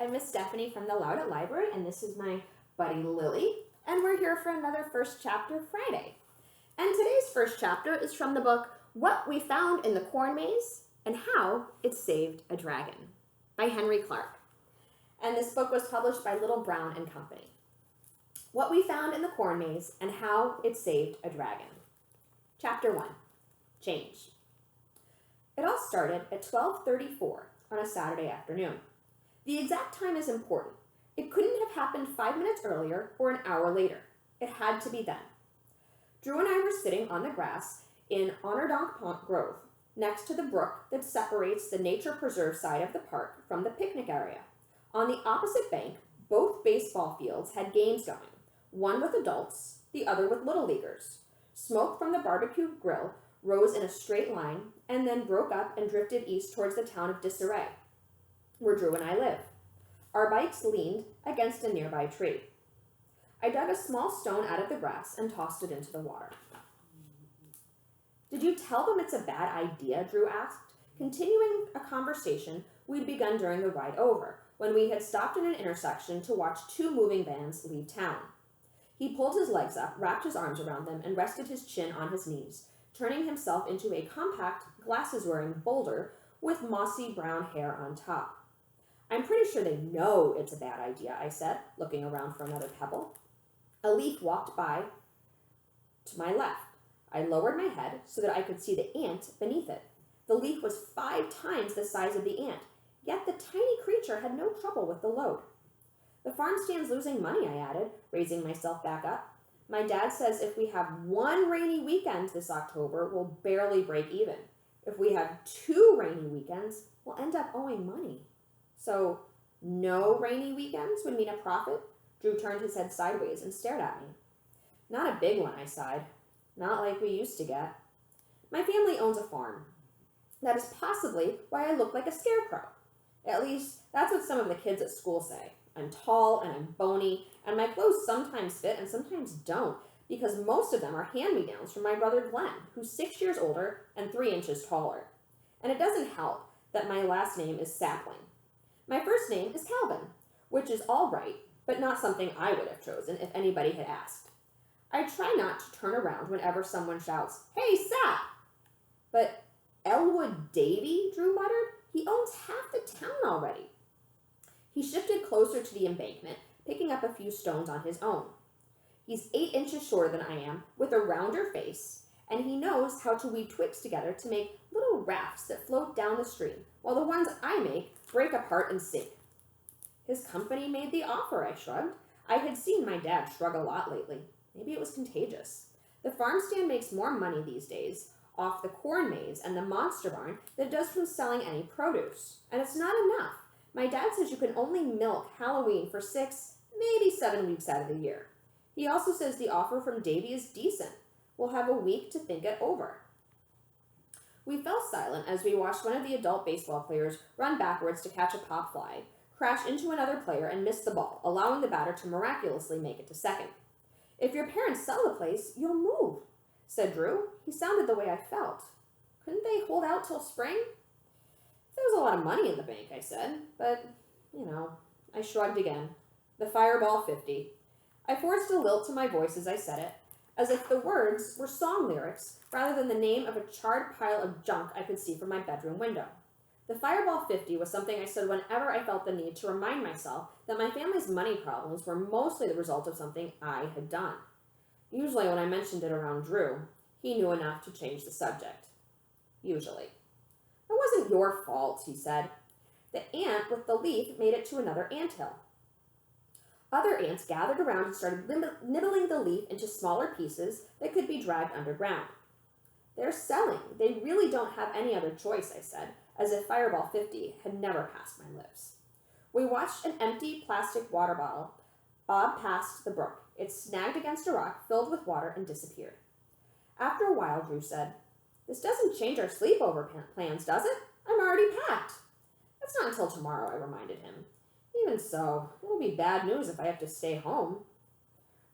I'm Miss Stephanie from the Loudoun Library, and this is my buddy Lily, and we're here for another First Chapter Friday. And today's first chapter is from the book What We Found in the Corn Maze and How It Saved a Dragon by Henry Clark. And this book was published by Little Brown and Company. What We Found in the Corn Maze and How It Saved a Dragon. Chapter 1, Change. It all started at 12:34 on a Saturday afternoon. The exact time is important. It couldn't have happened 5 minutes earlier or an hour later. It had to be then. Drew and I were sitting on the grass in Onardonk Grove, next to the brook that separates the nature preserve side of the park from the picnic area. On the opposite bank, both baseball fields had games going, one with adults, the other with little leaguers. Smoke from the barbecue grill rose in a straight line and then broke up and drifted east towards the town of Disarray, where Drew and I live. Our bikes leaned against a nearby tree. I dug a small stone out of the grass and tossed it into the water. Did you tell them it's a bad idea? Drew asked, continuing a conversation we'd begun during the ride over, when we had stopped in an intersection to watch two moving vans leave town. He pulled his legs up, wrapped his arms around them, and rested his chin on his knees, turning himself into a compact, glasses-wearing boulder with mossy brown hair on top. I'm pretty sure they know it's a bad idea, I said, looking around for another pebble. A leaf walked by to my left. I lowered my head so that I could see the ant beneath it. The leaf was 5 times the size of the ant, yet the tiny creature had no trouble with the load. The farm stand's losing money, I added, raising myself back up. My dad says if we have one rainy weekend this October, we'll barely break even. If we have 2 rainy weekends, we'll end up owing money. So, no rainy weekends would mean a profit? Drew turned his head sideways and stared at me. Not a big one, I sighed. Not like we used to get. My family owns a farm. That is possibly why I look like a scarecrow. At least, that's what some of the kids at school say. I'm tall and I'm bony, and my clothes sometimes fit and sometimes don't, because most of them are hand-me-downs from my brother Glenn, who's 6 years older and 3 inches taller. And it doesn't help that my last name is Sapling. My first name is Calvin, which is all right, but not something I would have chosen if anybody had asked. I try not to turn around whenever someone shouts, "Hey, Sap!" But Elwood Davy, Drew muttered. He owns half the town already. He shifted closer to the embankment, picking up a few stones on his own. He's 8 inches shorter than I am, with a rounder face, and he knows how to weave twigs together to make little rafts that float down the stream, while the ones I make break apart and sink. His company made the offer, I shrugged. I had seen my dad shrug a lot lately. Maybe it was contagious. The farm stand makes more money these days off the corn maze and the monster barn than it does from selling any produce. And it's not enough. My dad says you can only milk Halloween for 6, maybe 7 weeks out of the year. He also says the offer from Davy is decent. We'll have a week to think it over. We fell silent as we watched one of the adult baseball players run backwards to catch a pop fly, crash into another player, and miss the ball, allowing the batter to miraculously make it to second. If your parents sell the place, you'll move, said Drew. He sounded the way I felt. Couldn't they hold out till spring? There was a lot of money in the bank, I said, but, I shrugged again. The Fireball 50. I forced a lilt to my voice as I said it, as if the words were song lyrics rather than the name of a charred pile of junk I could see from my bedroom window. The Fireball 50 was something I said whenever I felt the need to remind myself that my family's money problems were mostly the result of something I had done. Usually when I mentioned it around Drew, he knew enough to change the subject. Usually. It wasn't your fault, he said. The ant with the leaf made it to another anthill. Other ants gathered around and started nibbling the leaf into smaller pieces that could be dragged underground. They're selling. They really don't have any other choice, I said, as if Fireball 50 had never passed my lips. We watched an empty plastic water bottle bob past the brook. It snagged against a rock, filled with water, and disappeared. After a while, Drew said, "This doesn't change our sleepover plans, does it? I'm already packed." "That's not until tomorrow," I reminded him. "Even so, it'll be bad news if I have to stay home."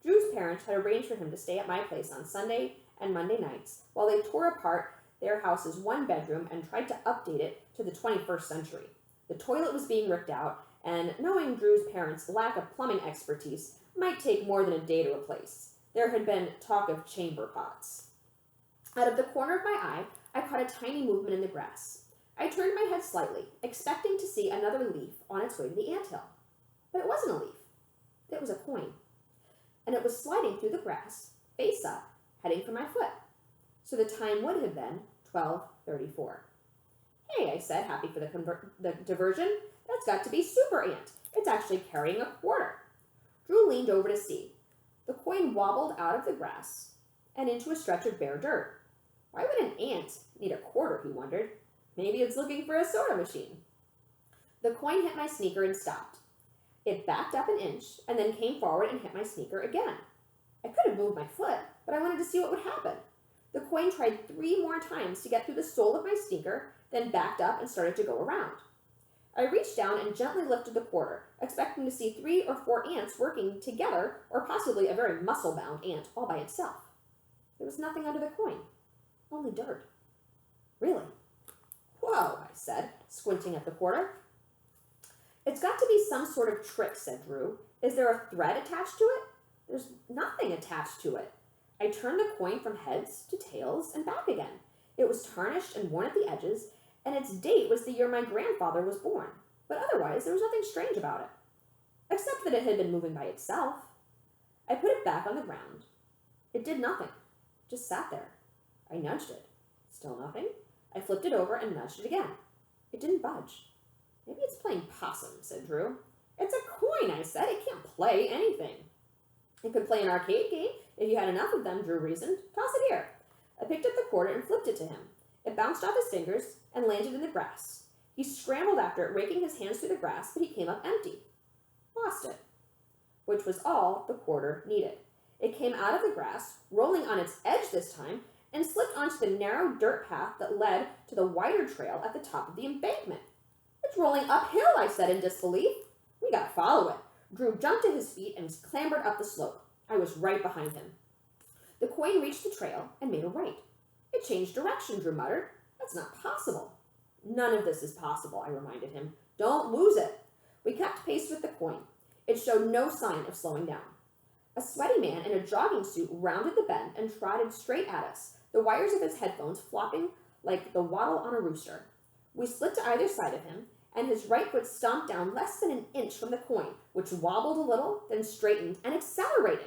Drew's parents had arranged for him to stay at my place on Sunday and Monday nights while they tore apart their house's 1 bedroom and tried to update it to the 21st century. The toilet was being ripped out, and knowing Drew's parents' lack of plumbing expertise might take more than a day to replace. There had been talk of chamber pots. Out of the corner of my eye, I caught a tiny movement in the grass. I turned my head slightly, expecting to see another leaf on its way to the anthill. But it wasn't a leaf. It was a coin. And it was sliding through the grass, face up, heading for my foot. So the time would have been 12:34. Hey, I said, happy for the diversion. That's got to be Super Ant. It's actually carrying a quarter. Drew leaned over to see. The coin wobbled out of the grass and into a stretch of bare dirt. Why would an ant need a quarter, he wondered. Maybe it's looking for a soda machine. The coin hit my sneaker and stopped. It backed up an inch and then came forward and hit my sneaker again. I could have moved my foot, but I wanted to see what would happen. The coin tried 3 more times to get through the sole of my sneaker, then backed up and started to go around. I reached down and gently lifted the quarter, expecting to see 3 or 4 ants working together, or possibly a very muscle-bound ant all by itself. There was nothing under the coin, only dirt. Really? Whoa, I said, squinting at the quarter. It's got to be some sort of trick, said Drew. Is there a thread attached to it? There's nothing attached to it. I turned the coin from heads to tails and back again. It was tarnished and worn at the edges, and its date was the year my grandfather was born. But otherwise, there was nothing strange about it, except that it had been moving by itself. I put it back on the ground. It did nothing, just sat there. I nudged it. Still nothing. I flipped it over and nudged it again. It didn't budge. Maybe it's playing possum, said Drew. It's a coin, I said. It can't play anything. It could play an arcade game if you had enough of them, Drew reasoned. Toss it here. I picked up the quarter and flipped it to him. It bounced off his fingers and landed in the grass. He scrambled after it, raking his hands through the grass, but he came up empty. Lost it. Which was all the quarter needed. It came out of the grass, rolling on its edge this time, and slipped onto the narrow dirt path that led to the wider trail at the top of the embankment. It's rolling uphill, I said in disbelief. We gotta follow it. Drew jumped to his feet and clambered up the slope. I was right behind him. The coin reached the trail and made a right. It changed direction, Drew muttered. That's not possible. None of this is possible, I reminded him. Don't lose it. We kept pace with the coin. It showed no sign of slowing down. A sweaty man in a jogging suit rounded the bend and trotted straight at us, the wires of his headphones flopping like the wattle on a rooster. We slid to either side of him, and his right foot stomped down less than an inch from the coin, which wobbled a little, then straightened and accelerated.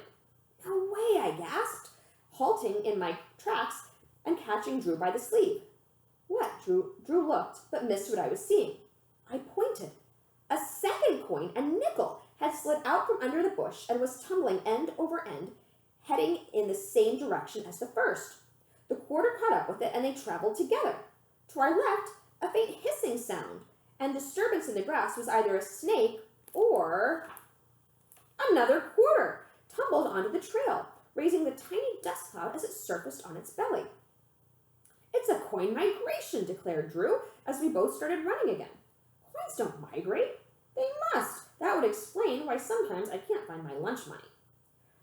No way, I gasped, halting in my tracks and catching Drew by the sleeve. What? Drew looked, but missed what I was seeing. I pointed. A second coin, a nickel, had slid out from under the bush and was tumbling end over end, heading in the same direction as the first. The quarter caught up with it, and they traveled together. To our left, a faint hissing sound and disturbance in the grass was either a snake or another quarter tumbled onto the trail, raising the tiny dust cloud as it surfaced on its belly. It's a coin migration, declared Drew, as we both started running again. Coins don't migrate. They must. That would explain why sometimes I can't find my lunch money.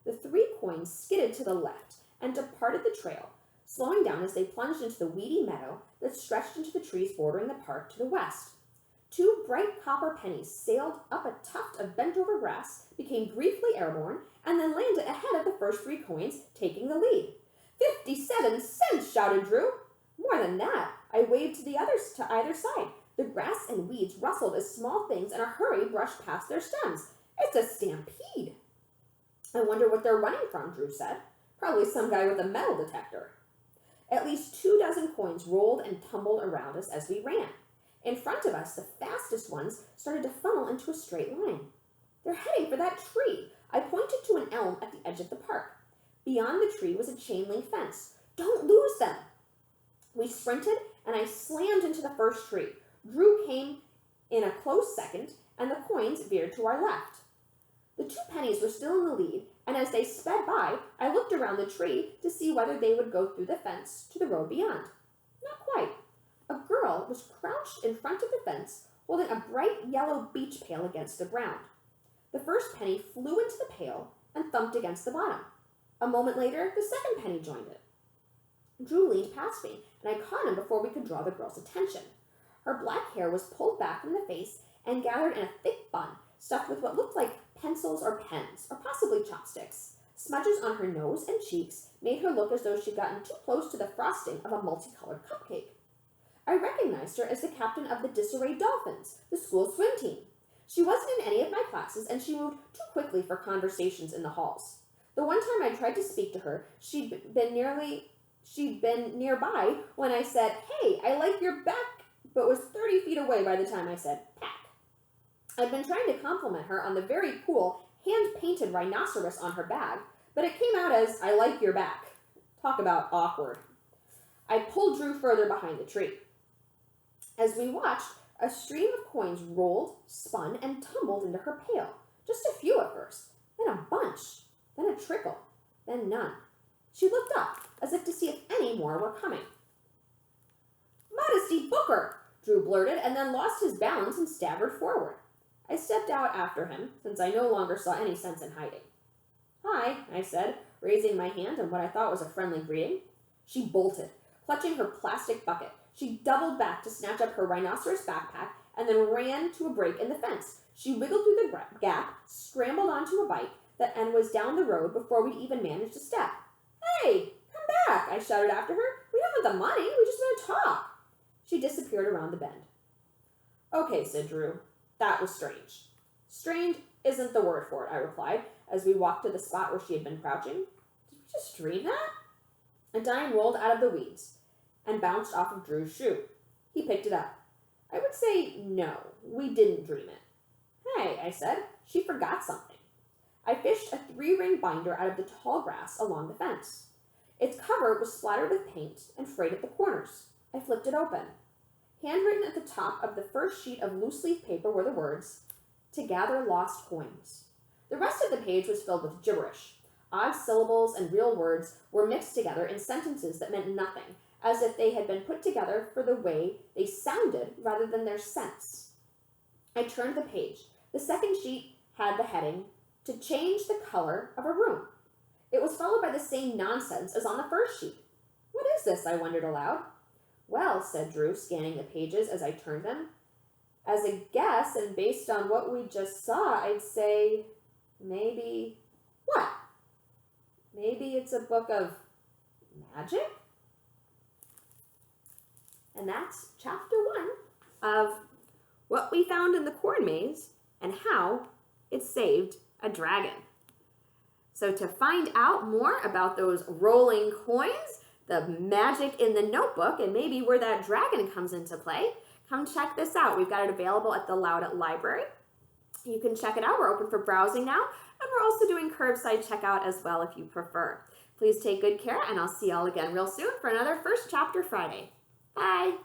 The 3 coins skidded to the left and departed the trail, slowing down as they plunged into the weedy meadow that stretched into the trees bordering the park to the west. 2 bright copper pennies sailed up a tuft of bent-over grass, became briefly airborne, and then landed ahead of the first 3 coins, taking the lead. 57 cents, shouted Drew. More than that, I waved to either side. The grass and weeds rustled as small things in a hurry brushed past their stems. It's a stampede. I wonder what they're running from, Drew said. Probably some guy with a metal detector. At least 24 coins rolled and tumbled around us as we ran. In front of us, the fastest ones started to funnel into a straight line. They're heading for that tree. I pointed to an elm at the edge of the park. Beyond the tree was a chain-link fence. Don't lose them. We sprinted, and I slammed into the first tree. Drew came in a close second, and the coins veered to our left. The 2 pennies were still in the lead, and as they sped by, I looked around the tree to see whether they would go through the fence to the road beyond. Not quite. A girl was crouched in front of the fence, holding a bright yellow beach pail against the ground. The first penny flew into the pail and thumped against the bottom. A moment later, the second penny joined it. Drew leaned past me, and I caught him before we could draw the girl's attention. Her black hair was pulled back from the face and gathered in a thick bun, stuffed with what looked like pencils or pens, or possibly chopsticks. Smudges on her nose and cheeks made her look as though she'd gotten too close to the frosting of a multicolored cupcake. I recognized her as the captain of the Disarray Dolphins, the school swim team. She wasn't in any of my classes, and she moved too quickly for conversations in the halls. The one time I tried to speak to her, she'd been nearby when I said, "Hey, I like your back," but was 30 feet away by the time I said, "pack." I'd been trying to compliment her on the very cool, hand-painted rhinoceros on her bag, but it came out as, "I like your back." Talk about awkward. I pulled Drew further behind the tree. As we watched, a stream of coins rolled, spun, and tumbled into her pail. Just a few at first, then a bunch, then a trickle, then none. She looked up, as if to see if any more were coming. "Modesty Booker!" Drew blurted, and then lost his balance and staggered forward. I stepped out after him, since I no longer saw any sense in hiding. "Hi," I said, raising my hand in what I thought was a friendly greeting. She bolted, clutching her plastic bucket. She doubled back to snatch up her rhinoceros backpack and then ran to a break in the fence. She wiggled through the gap, scrambled onto a bike, and was down the road before we'd even managed to step. "Hey, come back," I shouted after her. "We don't have the money, we just want to talk." She disappeared around the bend. "Okay," said Drew. "That was strange." "Strange isn't the word for it," I replied, as we walked to the spot where she had been crouching. "Did we just dream that?" A dime rolled out of the weeds and bounced off of Drew's shoe. He picked it up. I would say no, we didn't dream it. "Hey," I said, "she forgot something." I fished a 3-ring binder out of the tall grass along the fence. Its cover was splattered with paint and frayed at the corners. I flipped it open. Handwritten at the top of the first sheet of loose-leaf paper were the words, "To gather lost coins." The rest of the page was filled with gibberish. Odd syllables and real words were mixed together in sentences that meant nothing, as if they had been put together for the way they sounded rather than their sense. I turned the page. The second sheet had the heading, "To change the color of a room." It was followed by the same nonsense as on the first sheet. "What is this?" I wondered aloud. "Well," said Drew, scanning the pages as I turned them, "as a guess, and based on what we just saw, I'd say maybe..." "What?" "Maybe it's a book of magic?" And that's chapter 1 of What We Found in the Corn Maze and How It Saved a Dragon. So to find out more about those rolling coins, the magic in the notebook, and maybe where that dragon comes into play, come check this out. We've got it available at the Loudoun Library. You can check it out. We're open for browsing now, and we're also doing curbside checkout as well if you prefer. Please take good care, and I'll see y'all again real soon for another First Chapter Friday. Bye!